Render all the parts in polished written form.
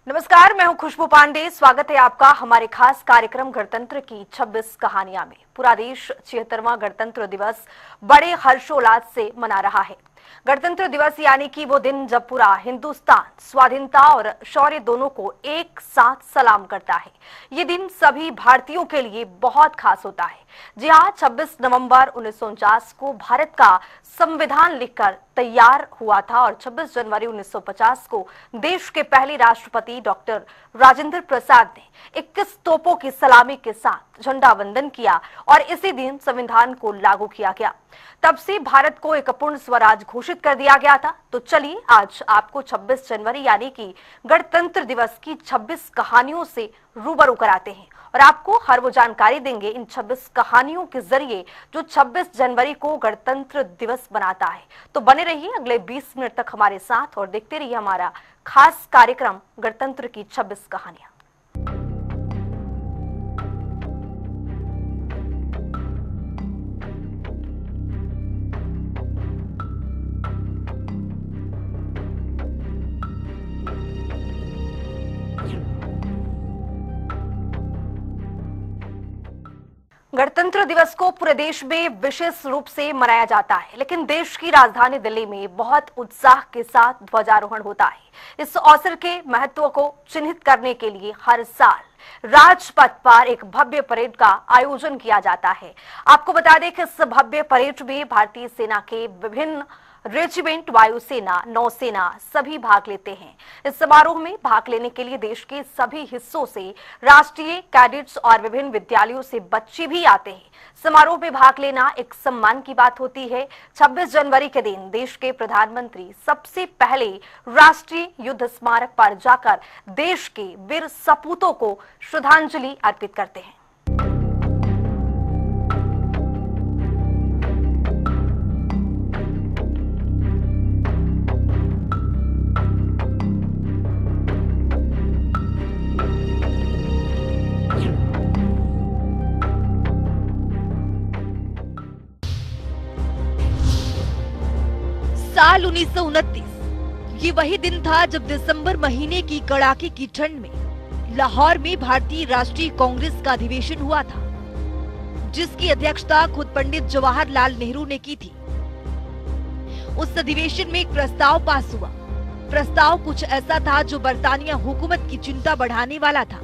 नमस्कार, मैं हूं खुशबू पांडे। स्वागत है आपका हमारे खास कार्यक्रम गणतंत्र की 26 कहानियां में। पूरा देश 76वां गणतंत्र दिवस बड़े हर्षोल्लास से मना रहा है। गणतंत्र दिवस यानी कि वो दिन जब पूरा हिंदुस्तान स्वाधीनता और शौर्य दोनों को एक साथ सलाम करता है। ये दिन सभी भारतीयों के लिए बहुत खास होता है। जी हाँ, 26 नवंबर 1949 को भारत का संविधान लिखकर तैयार हुआ था और 26 जनवरी 1950 को देश के पहले राष्ट्रपति डॉक्टर राजेंद्र प्रसाद ने 21 तोपों की सलामी के साथ झंडा वंदन किया और इसी दिन संविधान को लागू किया गया। तब से भारत को एक पूर्ण स्वराज घोषित कर दिया गया था। तो चलिए आज आपको 26 जनवरी यानी कि गणतंत्र दिवस की 26 कहानियों से रूबरू कराते हैं और आपको हर वो जानकारी देंगे इन 26 कहानियों के जरिए जो 26 जनवरी को गणतंत्र दिवस बनाता है। तो बने रहिए अगले 20 मिनट तक हमारे साथ और देखते रहिए हमारा खास कार्यक्रम गणतंत्र की 26 कहानियां। गणतंत्र दिवस को पूरे देश में विशेष रूप से मनाया जाता है, लेकिन देश की राजधानी दिल्ली में बहुत उत्साह के साथ ध्वजारोहण होता है। इस अवसर के महत्व को चिन्हित करने के लिए हर साल राजपथ पर एक भव्य परेड का आयोजन किया जाता है। आपको बता दें कि इस भव्य परेड में भारतीय सेना के विभिन्न रेजिमेंट, वायुसेना, नौसेना सभी भाग लेते हैं। इस समारोह में भाग लेने के लिए देश के सभी हिस्सों से राष्ट्रीय कैडेट्स और विभिन्न विद्यालयों से बच्चे भी आते हैं। समारोह में भाग लेना एक सम्मान की बात होती है। 26 जनवरी के दिन देश के प्रधानमंत्री सबसे पहले राष्ट्रीय युद्ध स्मारक पर जाकर देश के वीर सपूतों को श्रद्धांजलि अर्पित करते हैं। साल 1929 ये वही दिन था जब दिसंबर महीने की कड़ाके की ठंड में लाहौर में भारतीय राष्ट्रीय कांग्रेस का अधिवेशन हुआ था, जिसकी अध्यक्षता खुद पंडित जवाहरलाल नेहरू ने की थी। उस अधिवेशन में एक प्रस्ताव पास हुआ। प्रस्ताव कुछ ऐसा था जो बरतानिया हुकूमत की चिंता बढ़ाने वाला था।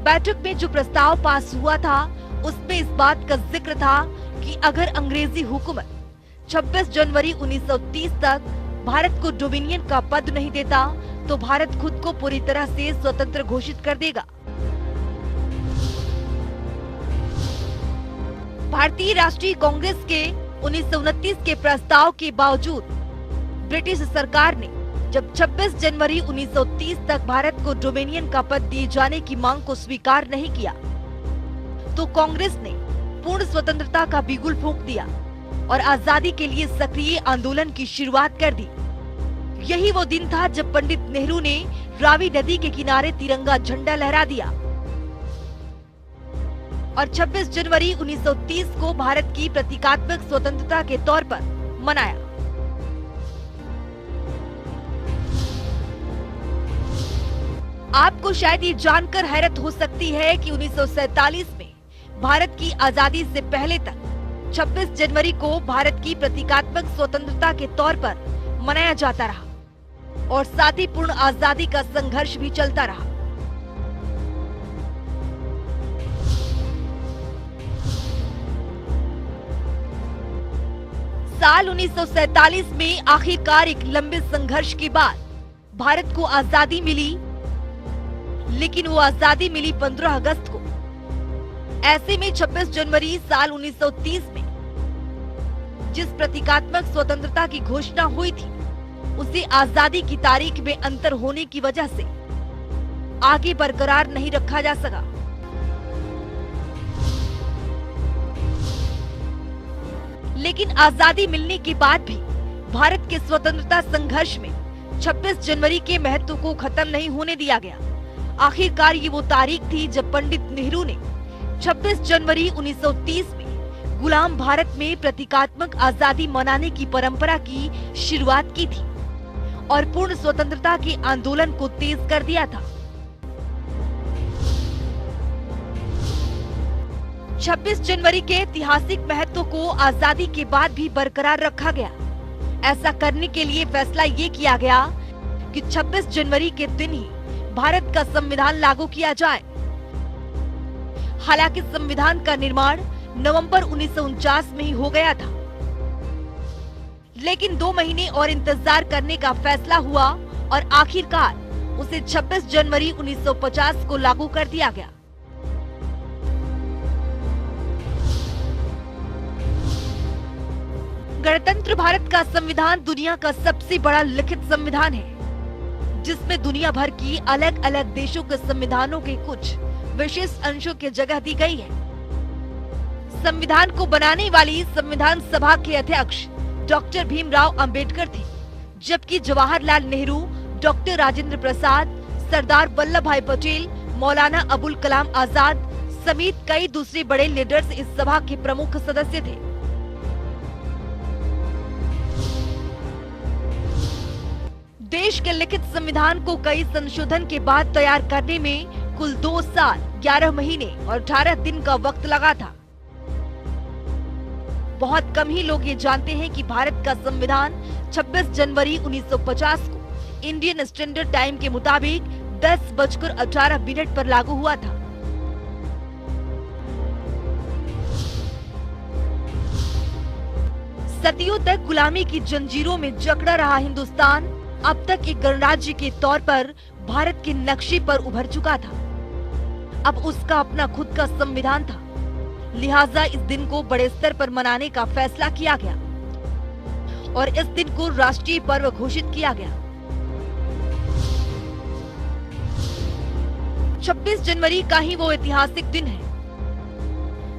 बैठक में जो प्रस्ताव पास हुआ था उसमें इस बात का जिक्र था कि अगर अंग्रेजी हुकूमत 26 जनवरी 1930 तक भारत को डोमिनियन का पद नहीं देता तो भारत खुद को पूरी तरह से स्वतंत्र घोषित कर देगा। भारतीय राष्ट्रीय कांग्रेस के 1929 के प्रस्ताव के बावजूद ब्रिटिश सरकार ने जब 26 जनवरी 1930 तक भारत को डोमिनियन का पद दिए जाने की मांग को स्वीकार नहीं किया तो कांग्रेस ने पूर्ण स्वतंत्रता का बिगुल फूंक दिया और आजादी के लिए सक्रिय आंदोलन की शुरुआत कर दी। यही वो दिन था जब पंडित नेहरू ने रावी नदी के किनारे तिरंगा झंडा लहरा दिया और 26 जनवरी 1930 को भारत की प्रतीकात्मक स्वतंत्रता के तौर पर मनाया। आपको शायद ये जानकर हैरत हो सकती है कि 1947 में भारत की आजादी से पहले तक 26 जनवरी को भारत की प्रतीकात्मक स्वतंत्रता के तौर पर मनाया जाता रहा और साथ ही पूर्ण आजादी का संघर्ष भी चलता रहा। साल 1947 में आखिरकार एक लंबे संघर्ष के बाद भारत को आजादी मिली, लेकिन वो आजादी मिली 15 अगस्त को। ऐसे में 26 जनवरी साल 1930 में जिस प्रतीकात्मक स्वतंत्रता की घोषणा हुई थी उसे आजादी की तारीख में अंतर होने की वजह से आगे बरकरार नहीं रखा जा सका। लेकिन आजादी मिलने के बाद भी भारत के स्वतंत्रता संघर्ष में 26 जनवरी के महत्व को खत्म नहीं होने दिया गया। आखिरकार ये वो तारीख थी जब पंडित नेहरू ने 26 जनवरी 1930 में गुलाम भारत में प्रतीकात्मक आजादी मनाने की परंपरा की शुरुआत की थी और पूर्ण स्वतंत्रता के आंदोलन को तेज कर दिया था। 26 जनवरी के ऐतिहासिक महत्व को आजादी के बाद भी बरकरार रखा गया। ऐसा करने के लिए फैसला ये किया गया कि 26 जनवरी के दिन ही भारत का संविधान लागू किया जाए। हालांकि संविधान का निर्माण नवंबर 1949 में ही हो गया था, लेकिन 2 महीने और इंतजार करने का फैसला हुआ और आखिरकार उसे 26 जनवरी 1950 को लागू कर दिया गया। गणतंत्र भारत का संविधान दुनिया का सबसे बड़ा लिखित संविधान है, जिसमें दुनिया भर की अलग अलग देशों के संविधानों के कुछ विशेष अंशों की जगह दी गई है। संविधान को बनाने वाली संविधान सभा के अध्यक्ष डॉक्टर भीमराव अंबेडकर थे, जबकि जवाहरलाल नेहरू, डॉक्टर राजेंद्र प्रसाद, सरदार वल्लभ भाई पटेल, मौलाना अबुल कलाम आजाद समेत कई दूसरे बड़े लीडर्स इस सभा के प्रमुख सदस्य थे। देश के लिखित संविधान को कई संशोधन के बाद तैयार करने में कुल 2 साल, 11 महीने और 18 दिन का वक्त लगा था। बहुत कम ही लोग ये जानते हैं कि भारत का संविधान 26 जनवरी 1950 को इंडियन स्टैंडर्ड टाइम के मुताबिक 10:18 पर लागू हुआ था। सदियों तक गुलामी की जंजीरों में जकड़ा रहा हिंदुस्तान अब तक एक गणराज्य के तौर पर भारत के नक्शे पर उभर चुका था। अब उसका अपना खुद का संविधान था, लिहाजा इस दिन को बड़े स्तर पर मनाने का फैसला किया गया और इस दिन को राष्ट्रीय पर्व घोषित किया गया। 26 जनवरी का ही वो ऐतिहासिक दिन है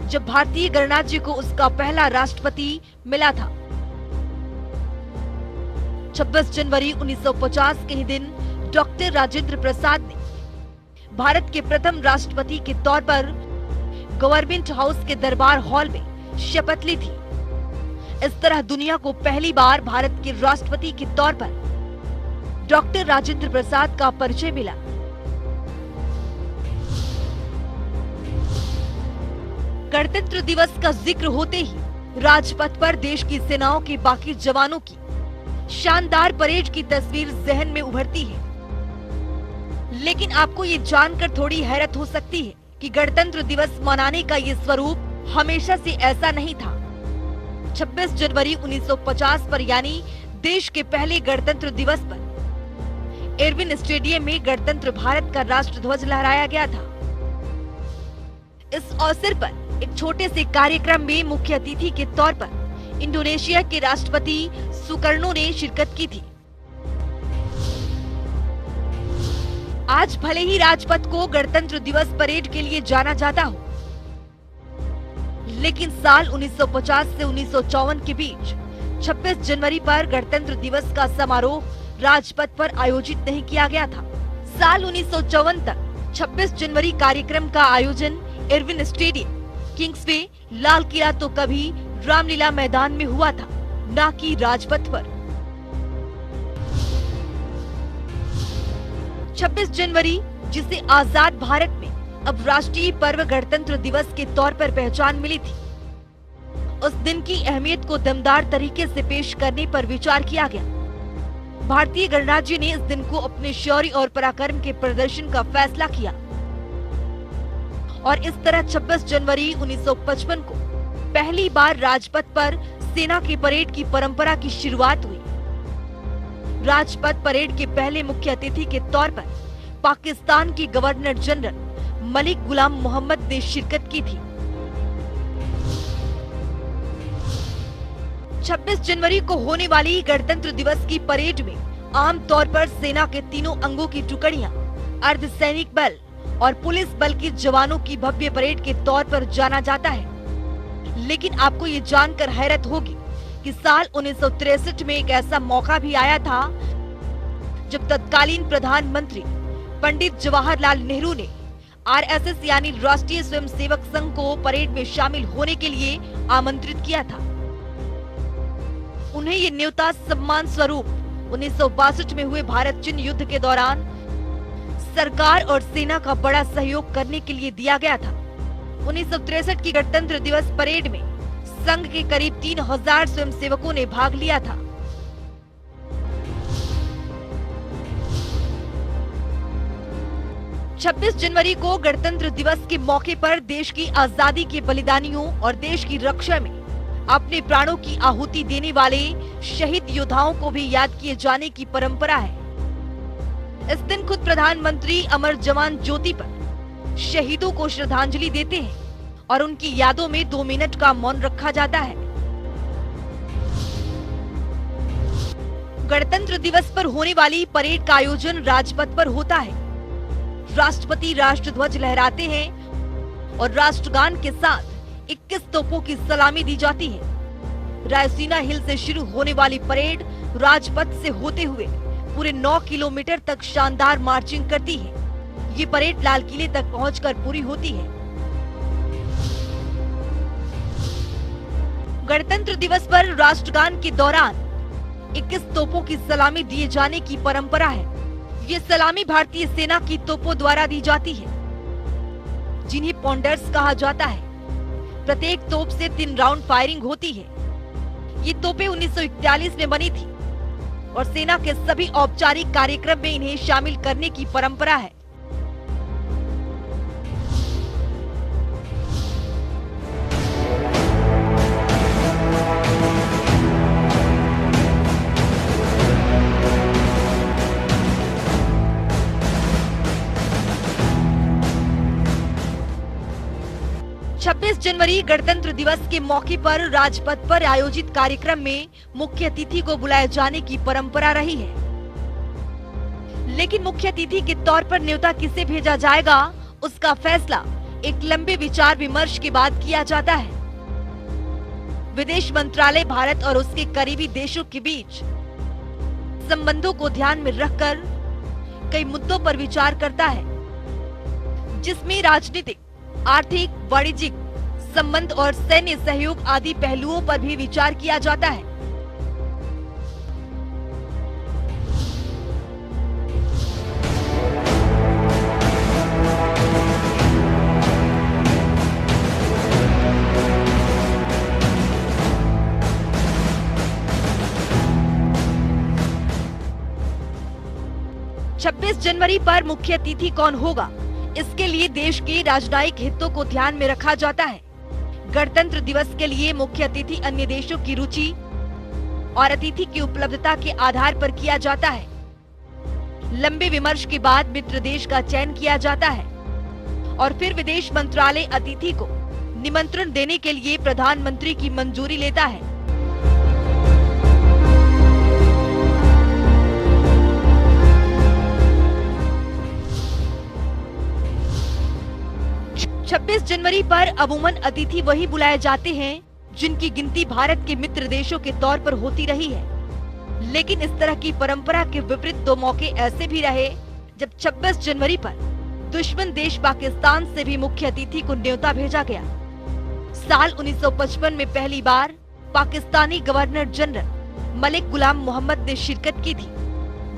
जब भारतीय गणराज्य को उसका पहला राष्ट्रपति मिला था। 26 जनवरी 1950 के ही दिन डॉक्टर राजेंद्र प्रसाद ने भारत के प्रथम राष्ट्रपति के तौर पर गवर्नमेंट हाउस के दरबार हॉल में शपथ ली थी। इस तरह दुनिया को पहली बार भारत के राष्ट्रपति के तौर पर डॉक्टर राजेंद्र प्रसाद का परिचय मिला। गणतंत्र दिवस का जिक्र होते ही राजपथ पर देश की सेनाओं के बाकी जवानों की शानदार परेड की तस्वीर जहन में उभरती है। लेकिन आपको ये जानकर थोड़ी हैरत हो सकती है कि गणतंत्र दिवस मनाने का ये स्वरूप हमेशा से ऐसा नहीं था। 26 जनवरी 1950 पर यानी देश के पहले गणतंत्र दिवस पर एरविन स्टेडियम में गणतंत्र भारत का राष्ट्रध्वज लहराया गया था। इस अवसर पर एक छोटे से कार्यक्रम में मुख्य अतिथि के तौर पर इंडोनेशिया के राष्ट्रपति सुकर्णो ने शिरकत की थी। आज भले ही राजपथ को गणतंत्र दिवस परेड के लिए जाना जाता हो, लेकिन साल 1950 से 1954 के बीच 26 जनवरी पर गणतंत्र दिवस का समारोह राजपथ पर आयोजित नहीं किया गया था। साल 1954 तक 26 जनवरी कार्यक्रम का आयोजन Irwin stadium, Kingsway, Lal Qila तो कभी रामलीला मैदान में हुआ था, न कि राजपथ पर। 26 जनवरी, जिसे आजाद भारत में अब राष्ट्रीय पर्व गणतंत्र दिवस के तौर पर पहचान मिली थी, उस दिन की अहमियत को दमदार तरीके से पेश करने पर विचार किया गया। भारतीय गणराज्य ने इस दिन को अपने शौर्य और पराक्रम के प्रदर्शन का फैसला किया और इस तरह 26 जनवरी 1955 को पहली बार राजपथ पर सेना की परेड की परंपरा की शुरुआत हुई। राजपथ परेड के पहले मुख्य अतिथि के तौर पर पाकिस्तान के गवर्नर जनरल मलिक गुलाम मोहम्मद ने शिरकत की थी। 26 जनवरी को होने वाली गणतंत्र दिवस की परेड में आमतौर पर सेना के तीनों अंगों की टुकड़ियां, अर्धसैनिक बल और पुलिस बल के जवानों की भव्य परेड के तौर पर जाना जाता है। लेकिन आपको ये जानकर हैरत होगी कि साल 1963 में एक ऐसा मौका भी आया था जब तत्कालीन प्रधानमंत्री पंडित जवाहरलाल नेहरू ने आरएसएस यानी राष्ट्रीय स्वयंसेवक संघ को परेड में शामिल होने के लिए आमंत्रित किया था। उन्हें ये न्योता सम्मान स्वरूप 1962 में हुए भारत चीन युद्ध के दौरान सरकार और सेना का बड़ा सहयोग करने के लिए दिया गया था। 1963 की गणतंत्र दिवस परेड में संघ के करीब 3000 स्वयंसेवकों ने भाग लिया था। छब्बीस जनवरी को गणतंत्र दिवस के मौके पर देश की आजादी के बलिदानियों और देश की रक्षा में अपने प्राणों की आहुति देने वाले शहीद योद्धाओं को भी याद किए जाने की परंपरा है। इस दिन खुद प्रधानमंत्री अमर जवान ज्योति पर शहीदों को श्रद्धांजलि देते हैं और उनकी यादों में 2 मिनट का मौन रखा जाता है। गणतंत्र दिवस पर होने वाली परेड का आयोजन राजपथ पर होता है। राष्ट्रपति राष्ट्रध्वज लहराते हैं और राष्ट्रगान के साथ 21 तोपों की सलामी दी जाती है। रायसीना हिल से शुरू होने वाली परेड राजपथ से होते हुए पूरे 9 किलोमीटर तक शानदार मार्चिंग करती है। ये परेड लाल किले तक पहुंचकर पूरी होती है। गणतंत्र दिवस पर राष्ट्रगान के दौरान 21 तोपों की सलामी दिए जाने की परंपरा है। ये सलामी भारतीय सेना की तोपों द्वारा दी जाती है, जिन्हें पॉन्डर्स कहा जाता है। प्रत्येक तोप से 3 राउंड फायरिंग होती है। ये तोपें 1941 में बनी थी और सेना के सभी औपचारिक कार्यक्रम में इन्हें शामिल करने की परंपरा है। छब्बीस जनवरी गणतंत्र दिवस के मौके पर राजपथ पर आयोजित कार्यक्रम में मुख्य अतिथि को बुलाए जाने की परंपरा रही है। लेकिन मुख्य अतिथि के तौर पर न्योता किसे भेजा जाएगा, उसका फैसला एक लंबे विचार विमर्श के बाद किया जाता है। विदेश मंत्रालय भारत और उसके करीबी देशों के बीच संबंधों को ध्यान में रखकर कई मुद्दों पर विचार करता है, जिसमें राजनीतिक, आर्थिक, वाणिज्यिक संबंध और सैन्य सहयोग आदि पहलुओं पर भी विचार किया जाता है। छब्बीस जनवरी पर मुख्य अतिथि कौन होगा, इसके लिए देश के राजनयिक हितों को ध्यान में रखा जाता है। गणतंत्र दिवस के लिए मुख्य अतिथि अन्य देशों की रुचि और अतिथि की उपलब्धता के आधार पर किया जाता है। लंबे विमर्श के बाद मित्र देश का चयन किया जाता है और फिर विदेश मंत्रालय अतिथि को निमंत्रण देने के लिए प्रधानमंत्री की मंजूरी लेता है। छब्बीस जनवरी पर अमूमन अतिथि वही बुलाए जाते हैं जिनकी गिनती भारत के मित्र देशों के तौर पर होती रही है। लेकिन इस तरह की परंपरा के विपरीत 2 मौके ऐसे भी रहे जब 26 जनवरी पर दुश्मन देश पाकिस्तान से भी मुख्य अतिथि को न्योता भेजा गया। साल 1955 में पहली बार पाकिस्तानी गवर्नर जनरल मलिक गुलाम मोहम्मद ने शिरकत की थी,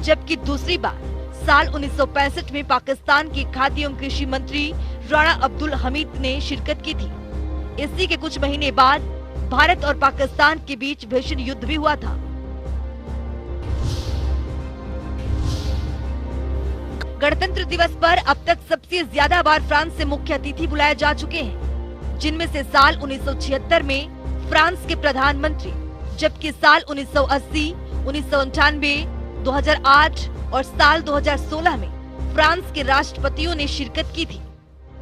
जबकि दूसरी बार साल 1965 में पाकिस्तान के खाद्य एवं कृषि मंत्री राणा अब्दुल हमीद ने शिरकत की थी। इसी के कुछ महीने बाद भारत और पाकिस्तान के बीच भीषण युद्ध भी हुआ था। गणतंत्र दिवस पर अब तक सबसे ज्यादा बार फ्रांस से मुख्य अतिथि बुलाए जा चुके हैं, जिनमें से साल 1976 में फ्रांस के प्रधानमंत्री, जबकि साल 1980, 1998, 2008 और साल 2016 में फ्रांस के राष्ट्रपतियों ने शिरकत की थी।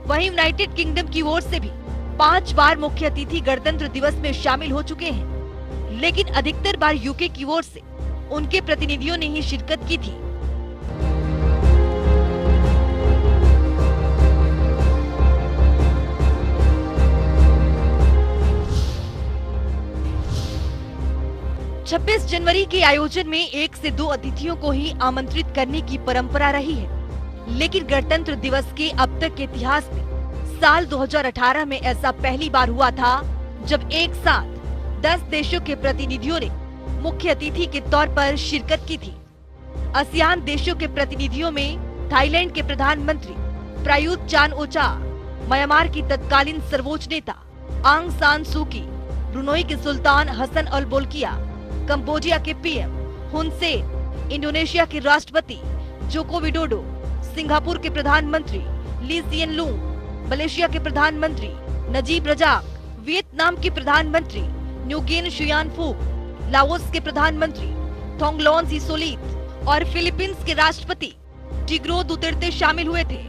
वहीं यूनाइटेड किंगडम की ओर से भी 5 बार मुख्य अतिथि गणतंत्र दिवस में शामिल हो चुके हैं, लेकिन अधिकतर बार यूके की ओर से उनके प्रतिनिधियों ने ही शिरकत की थी। छब्बीस जनवरी के आयोजन में 1 से 2 अतिथियों को ही आमंत्रित करने की परंपरा रही है, लेकिन गणतंत्र दिवस के अब तक के इतिहास में साल 2018 में ऐसा पहली बार हुआ था जब एक साथ 10 देशों के प्रतिनिधियों ने मुख्य अतिथि के तौर पर शिरकत की थी। आसियान देशों के प्रतिनिधियों में थाईलैंड के प्रधानमंत्री प्रायुत चान-ओ-चा, म्यांमार की तत्कालीन सर्वोच्च नेता आंग सान सू की, ब्रुनोई के सुल्तान हसन अल बोल्किया, कंबोडिया के पीएम हुन सेन, इंडोनेशिया के राष्ट्रपति जोको विडोडो, सिंगापुर के प्रधानमंत्री ली सिएन लूंग, मलेशिया के प्रधानमंत्री नजीब रजाक, वियतनाम के प्रधानमंत्री न्यूगेन शुयान फूक, लाओस के प्रधानमंत्री थोंगलॉन सिसोलिथ और फिलीपींस के राष्ट्रपति टिग्रो दुतेर्ते शामिल हुए थे।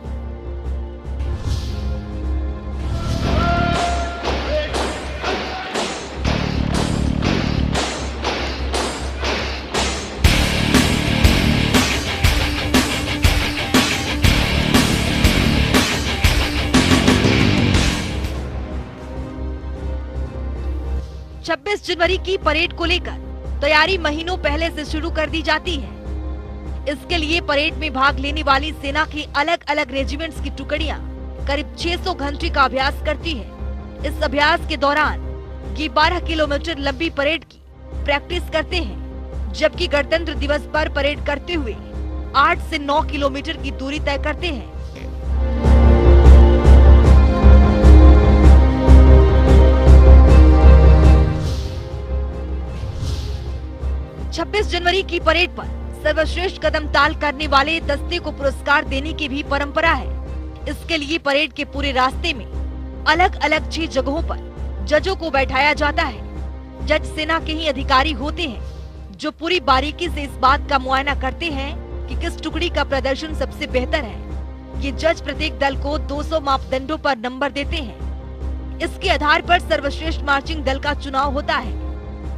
छब्बीस जनवरी की परेड को लेकर तैयारी महीनों पहले से शुरू कर दी जाती है। इसके लिए परेड में भाग लेने वाली सेना की अलग अलग रेजिमेंट्स की टुकड़ियां करीब 600 घंटे का अभ्यास करती है। इस अभ्यास के दौरान ये 12 किलोमीटर लंबी परेड की प्रैक्टिस करते हैं, जबकि गणतंत्र दिवस पर परेड करते हुए 8 से 9 किलोमीटर की दूरी तय करते हैं। छब्बीस जनवरी की परेड पर सर्वश्रेष्ठ कदम ताल करने वाले दस्ते को पुरस्कार देने की भी परंपरा है। इसके लिए परेड के पूरे रास्ते में अलग अलग 6 जगहों पर जजों को बैठाया जाता है। जज सेना के ही अधिकारी होते हैं जो पूरी बारीकी से इस बात का मुआयना करते हैं कि किस टुकड़ी का प्रदर्शन सबसे बेहतर है। ये जज प्रत्येक दल को 200 मापदंडों पर नंबर देते हैं। इसके आधार पर सर्वश्रेष्ठ मार्चिंग दल का चुनाव होता है।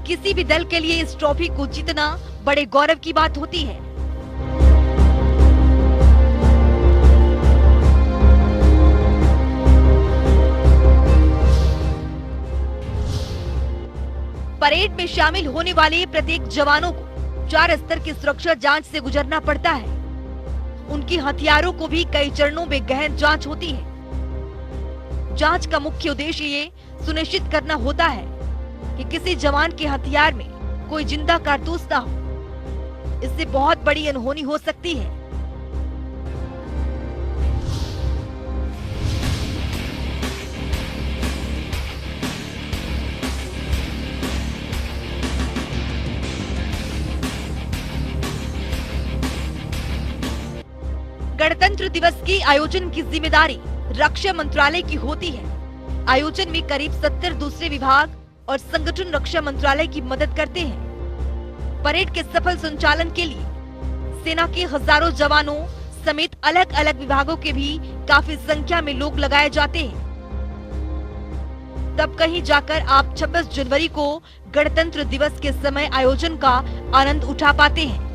किसी भी दल के लिए इस ट्रॉफी को जीतना बड़े गौरव की बात होती है। परेड में शामिल होने वाले प्रत्येक जवानों को 4 स्तर की सुरक्षा जांच से गुजरना पड़ता है। उनके हथियारों को भी कई चरणों में गहन जांच होती है। जांच का मुख्य उद्देश्य ये सुनिश्चित करना होता है कि किसी जवान के हथियार में कोई जिंदा कारतूस ना हो। इससे बहुत बड़ी अनहोनी हो सकती है। गणतंत्र दिवस की आयोजन की जिम्मेदारी रक्षा मंत्रालय की होती है। आयोजन में करीब 70 दूसरे विभाग और संगठन रक्षा मंत्रालय की मदद करते हैं। परेड के सफल संचालन के लिए सेना के हजारों जवानों समेत अलग अलग विभागों के भी काफी संख्या में लोग लगाए जाते हैं। तब कहीं जाकर आप 26 जनवरी को गणतंत्र दिवस के समय आयोजन का आनंद उठा पाते हैं।